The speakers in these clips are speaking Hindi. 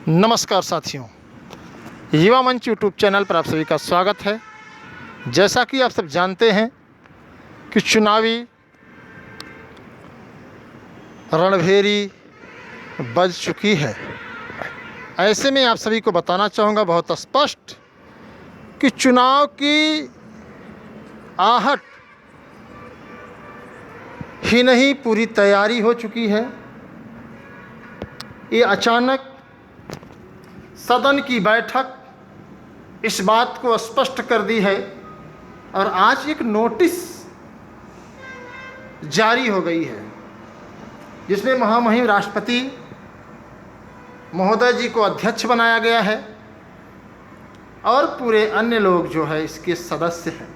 नमस्कार साथियों, युवा मंच यूट्यूब चैनल पर आप सभी का स्वागत है। जैसा कि आप सब जानते हैं कि चुनावी रणभेरी बज चुकी है। ऐसे में आप सभी को बताना चाहूँगा बहुत स्पष्ट कि चुनाव की आहट ही नहीं, पूरी तैयारी हो चुकी है। ये अचानक सदन की बैठक इस बात को स्पष्ट कर दी है और आज एक नोटिस जारी हो गई है जिसमें महामहिम राष्ट्रपति महोदय जी को अध्यक्ष बनाया गया है और पूरे अन्य लोग जो है इसके सदस्य हैं।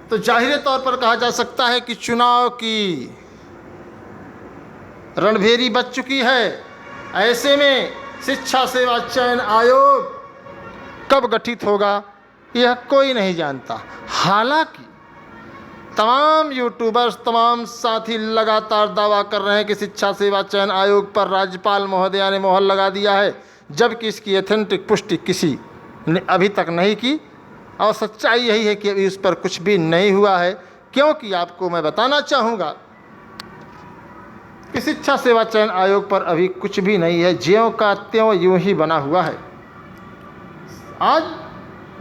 तो जाहिर तौर पर कहा जा सकता है कि चुनाव की रणभेरी बज चुकी है। ऐसे में शिक्षा सेवा चयन आयोग कब गठित होगा यह कोई नहीं जानता। हालांकि तमाम यूट्यूबर्स, तमाम साथी लगातार दावा कर रहे हैं कि शिक्षा सेवा चयन आयोग पर राज्यपाल महोदया ने मोहर लगा दिया है, जबकि इसकी एथेंटिक पुष्टि किसी ने अभी तक नहीं की। और सच्चाई यही है कि अभी उस पर कुछ भी नहीं हुआ है, क्योंकि आपको मैं बताना चाहूँगा कि शिक्षा सेवा चयन आयोग पर अभी कुछ भी नहीं है, ज्यों का त्यों यूं ही बना हुआ है। आज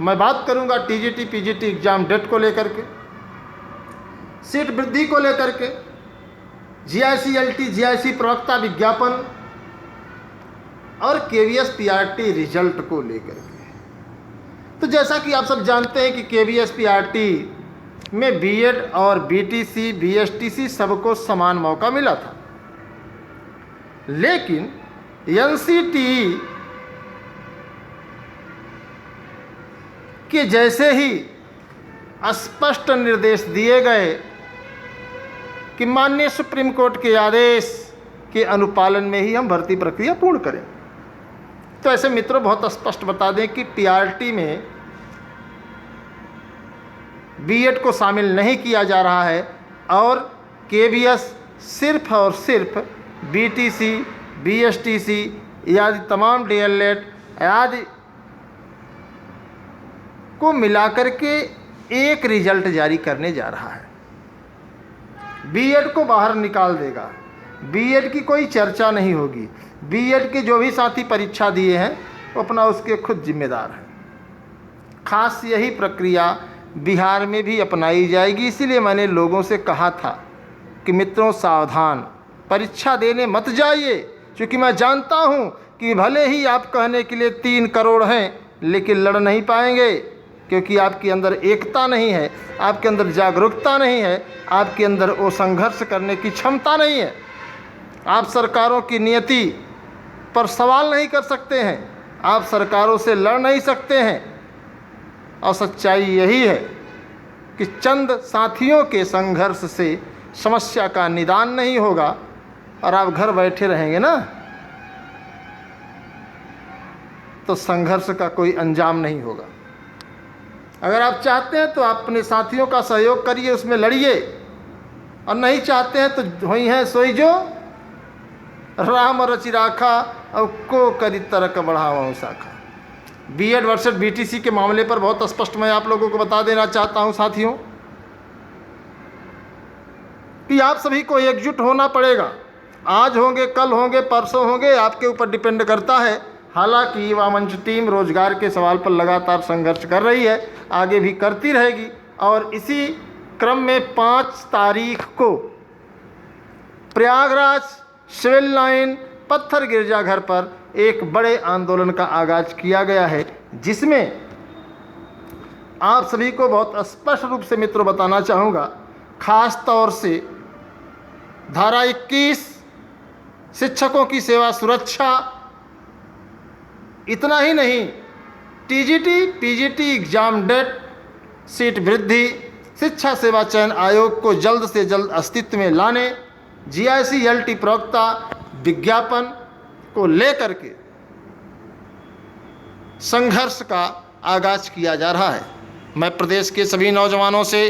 मैं बात करूंगा टीजीटी पीजीटी एग्ज़ाम डेट को लेकर के, सीट वृद्धि को लेकर के, जीआईसी एलटी जीआईसी प्रवक्ता विज्ञापन और केवीएस पीआरटी रिजल्ट को लेकर के। तो जैसा कि आप सब जानते हैं कि केवीएस पीआरटी में बीएड और बीटीसी बीएसटीसी सबको समान मौका मिला था, लेकिन एनसीटीई के जैसे ही स्पष्ट निर्देश दिए गए कि माननीय सुप्रीम कोर्ट के आदेश के अनुपालन में ही हम भर्ती प्रक्रिया पूर्ण करें। तो ऐसे मित्रों बहुत स्पष्ट बता दें कि पीआरटी में बीएड को शामिल नहीं किया जा रहा है और केवीएस सिर्फ और सिर्फ बीटीसी बीएसटीसी आदि तमाम डीएलएड आदि को मिलाकर के एक रिजल्ट जारी करने जा रहा है। बीएड को बाहर निकाल देगा, बीएड की कोई चर्चा नहीं होगी। बीएड के जो भी साथी परीक्षा दिए हैं वो अपना उसके खुद जिम्मेदार हैं। खास यही प्रक्रिया बिहार में भी अपनाई जाएगी। इसीलिए मैंने लोगों से कहा था कि मित्रों सावधान, परीक्षा देने मत जाइए, क्योंकि मैं जानता हूं कि भले ही आप कहने के लिए 3 करोड़ हैं, लेकिन लड़ नहीं पाएंगे, क्योंकि आपके अंदर एकता नहीं है, आपके अंदर जागरूकता नहीं है, आपके अंदर वो संघर्ष करने की क्षमता नहीं है। आप सरकारों की नियति पर सवाल नहीं कर सकते हैं, आप सरकारों से लड़ नहीं सकते हैं। और सच्चाई यही है कि चंद साथियों के संघर्ष से समस्या का निदान नहीं होगा और आप घर बैठे रहेंगे ना, तो संघर्ष का कोई अंजाम नहीं होगा। अगर आप चाहते हैं तो आप अपने साथियों का सहयोग करिए, उसमें लड़िए, और नहीं चाहते हैं तो वही है सोई जो राम रचि राखा और को करी तरक बढ़ावा शाखा। बीएड वर्सेस बीटीसी के मामले पर बहुत स्पष्ट मैं आप लोगों को बता देना चाहता हूं साथियों कि आप सभी को एकजुट होना पड़ेगा। आज होंगे, कल होंगे, परसों होंगे, आपके ऊपर डिपेंड करता है। हालांकि युवा मंच टीम रोजगार के सवाल पर लगातार संघर्ष कर रही है, आगे भी करती रहेगी। और इसी क्रम में 5 तारीख को प्रयागराज सिविल लाइन पत्थर गिरजाघर पर एक बड़े आंदोलन का आगाज किया गया है, जिसमें आप सभी को बहुत स्पष्ट रूप से मित्रों बताना चाहूँगा, खास तौर से धारा 21 शिक्षकों की सेवा सुरक्षा, इतना ही नहीं, TGT PGT exam date, seat वृद्धि, शिक्षा सेवा चयन आयोग को जल्द से जल्द अस्तित्व में लाने, जीआईसी एलटी प्रवक्ता विज्ञापन को लेकर के संघर्ष का आगाज किया जा रहा है। मैं प्रदेश के सभी नौजवानों से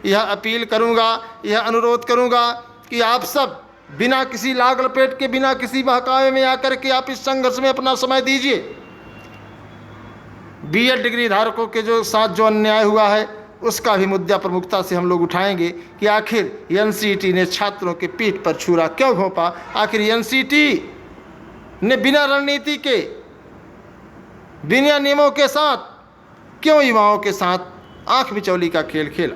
यह अपील करूंगा, यह अनुरोध करूंगा कि आप सब बिना किसी लाग लपेट के, बिना किसी बहकावे में आकर के आप इस संघर्ष में अपना समय दीजिए। बीएड डिग्री धारकों के जो साथ जो अन्याय हुआ है उसका भी मुद्दा प्रमुखता से हम लोग उठाएंगे कि आखिर एनसीईटी ने छात्रों के पीठ पर छुरा क्यों घोंपा। आखिर एनसीईटी ने बिना रणनीति के, बिना नियमों के साथ क्यों युवाओं के साथ आंख बिचौली का खेल खेला।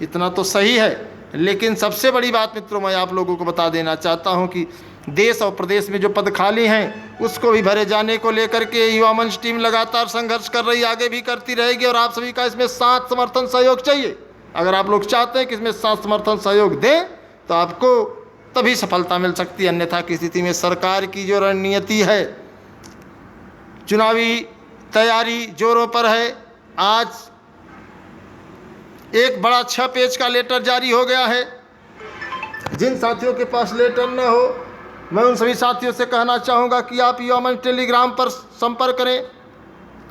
इतना तो सही है, लेकिन सबसे बड़ी बात मित्रों मैं आप लोगों को बता देना चाहता हूं कि देश और प्रदेश में जो पद खाली हैं उसको भी भरे जाने को लेकर के युवा मंच टीम लगातार संघर्ष कर रही, आगे भी करती रहेगी और आप सभी का इसमें साथ समर्थन सहयोग चाहिए। अगर आप लोग चाहते हैं कि इसमें साथ समर्थन सहयोग दें तो आपको तभी सफलता मिल सकती है, अन्यथा की स्थिति में सरकार की जो रणनीति है, चुनावी तैयारी जोरों पर है। आज एक बड़ा 6 पेज का लेटर जारी हो गया है। जिन साथियों के पास लेटर न हो, मैं उन सभी साथियों से कहना चाहूँगा कि आप युवा मंच टेलीग्राम पर संपर्क करें,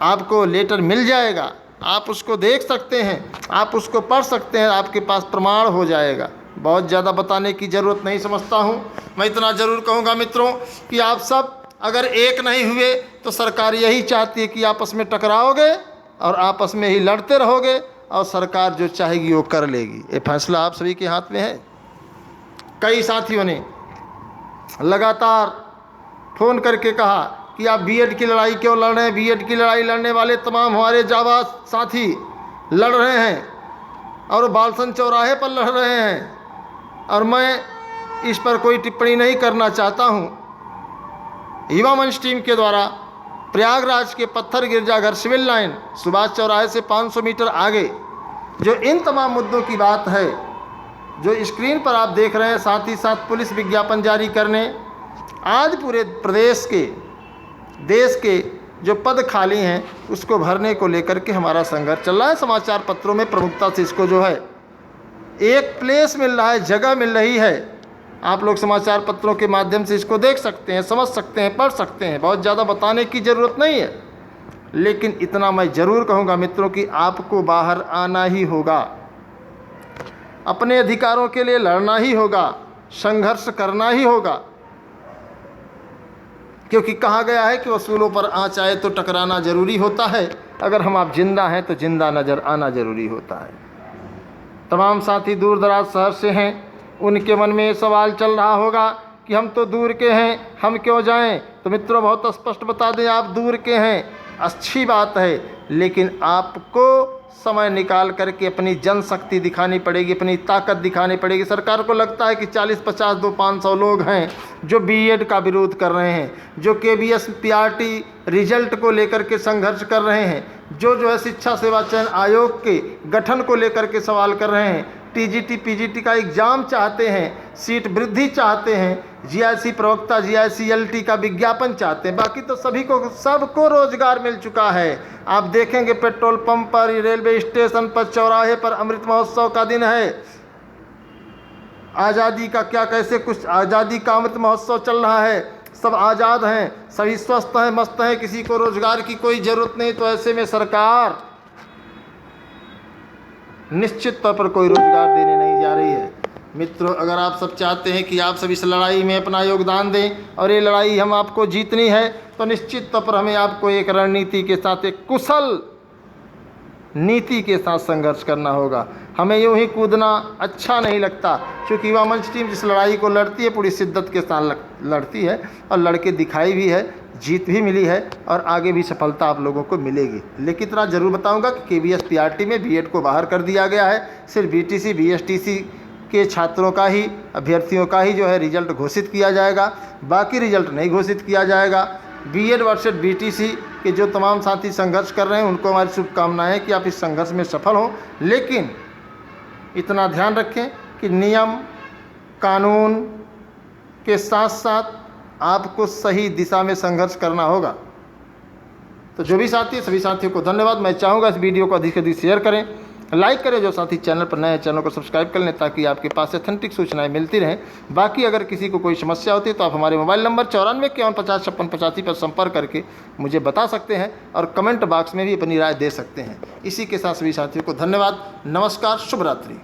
आपको लेटर मिल जाएगा, आप उसको देख सकते हैं, आप उसको पढ़ सकते हैं, आपके पास प्रमाण हो जाएगा। बहुत ज़्यादा बताने की ज़रूरत नहीं समझता हूँ। मैं इतना ज़रूर कहूँगा मित्रों कि आप सब अगर एक नहीं हुए तो सरकार यही चाहती है कि आपस में टकराओगे और आपस में ही लड़ते रहोगे और सरकार जो चाहेगी वो कर लेगी। ये फैसला आप सभी के हाथ में है। कई साथियों ने लगातार फ़ोन करके कहा कि आप बीएड की लड़ाई क्यों लड़ रहे हैं। बीएड की लड़ाई लड़ने वाले तमाम हमारे जाबाज साथी लड़ रहे हैं और बालसन चौराहे पर लड़ रहे हैं, और मैं इस पर कोई टिप्पणी नहीं करना चाहता हूँ। युवा मंच टीम के द्वारा प्रयागराज के पत्थर गिरजाघर सिविल लाइन सुभाष चौराहे से 500 मीटर आगे जो इन तमाम मुद्दों की बात है जो स्क्रीन पर आप देख रहे हैं, साथ ही साथ पुलिस विज्ञापन जारी करने, आज पूरे प्रदेश के, देश के जो पद खाली हैं उसको भरने को लेकर के हमारा संघर्ष चल रहा है। समाचार पत्रों में प्रमुखता से इसको जो है एक प्लेस मिल रहा है, जगह मिल रही है। आप लोग समाचार पत्रों के माध्यम से इसको देख सकते हैं, समझ सकते हैं, पढ़ सकते हैं। बहुत ज़्यादा बताने की ज़रूरत नहीं है, लेकिन इतना मैं ज़रूर कहूँगा मित्रों कि आपको बाहर आना ही होगा, अपने अधिकारों के लिए लड़ना ही होगा, संघर्ष करना ही होगा। क्योंकि कहा गया है कि वसूलों पर आँच आए तो टकराना ज़रूरी होता है। अगर हम आप जिंदा हैं तो जिंदा नज़र आना ज़रूरी होता है। तमाम साथी दूर दराज शहर से हैं, उनके मन में सवाल चल रहा होगा कि हम तो दूर के हैं, हम क्यों जाएं। तो मित्रों बहुत स्पष्ट बता दें, आप दूर के हैं, अच्छी बात है, लेकिन आपको समय निकाल करके अपनी जनशक्ति दिखानी पड़ेगी, अपनी ताकत दिखानी पड़ेगी। सरकार को लगता है कि 40-50 200-500 लोग हैं जो बीएड का विरोध कर रहे हैं, जो केबीएस पीआरटी रिजल्ट को लेकर के संघर्ष कर रहे हैं, जो है शिक्षा सेवा चयन आयोग के गठन को लेकर के सवाल कर रहे हैं, टीजीटी पीजीटी का एग्ज़ाम चाहते हैं, सीट वृद्धि चाहते हैं, जीआईसी प्रवक्ता जीआईसीएलटी का विज्ञापन चाहते हैं। बाकी तो सभी को, सबको रोजगार मिल चुका है। आप देखेंगे पेट्रोल पंप पर, रेलवे स्टेशन पर, चौराहे पर अमृत महोत्सव का दिन है, आज़ादी का क्या कैसे कुछ आज़ादी का अमृत महोत्सव चल रहा है। सब आज़ाद हैं, सभी स्वस्थ हैं, मस्त हैं, किसी को रोजगार की कोई ज़रूरत नहीं। तो ऐसे में सरकार निश्चित तौर पर कोई रोजगार देने नहीं जा रही है। मित्रों अगर आप सब चाहते हैं कि आप सब इस लड़ाई में अपना योगदान दें और ये लड़ाई हम आपको जीतनी है, तो निश्चित तौर पर हमें आपको एक रणनीति के साथ, एक कुशल नीति के साथ संघर्ष करना होगा। हमें यूँ ही कूदना अच्छा नहीं लगता, क्योंकि युवा मंच टीम जिस लड़ाई को लड़ती है पूरी शिद्दत के साथ लड़ती है और लड़के दिखाई भी है, जीत भी मिली है और आगे भी सफलता आप लोगों को मिलेगी। लेकिन इतना ज़रूर बताऊंगा कि केबीएस पीआरटी में बीएड को बाहर कर दिया गया है। सिर्फ बीटीसी बीएसटीसी के छात्रों का ही, अभ्यर्थियों का ही जो है रिजल्ट घोषित किया जाएगा, बाकी रिजल्ट नहीं घोषित किया जाएगा। बीएड वर्सेस बीटीसी के जो तमाम साथी संघर्ष कर रहे हैं उनको हमारी शुभकामनाएं कि आप इस संघर्ष में सफल हों। लेकिन इतना ध्यान रखें कि नियम कानून के साथ साथ आपको सही दिशा में संघर्ष करना होगा। तो जो भी साथी, सभी साथियों को धन्यवाद। मैं चाहूँगा इस वीडियो को अधिक से अधिक शेयर करें, लाइक करें। जो साथी चैनल पर नए हैं चैनल को सब्सक्राइब कर लें ताकि आपके पास ऑथेंटिक सूचनाएं मिलती रहें। बाकी अगर किसी को कोई समस्या होती है तो आप हमारे मोबाइल नंबर 9451505685 पर संपर्क करके मुझे बता सकते हैं और कमेंट बॉक्स में भी अपनी राय दे सकते हैं। इसी के साथ सभी साथियों को धन्यवाद। नमस्कार, शुभ रात्रि।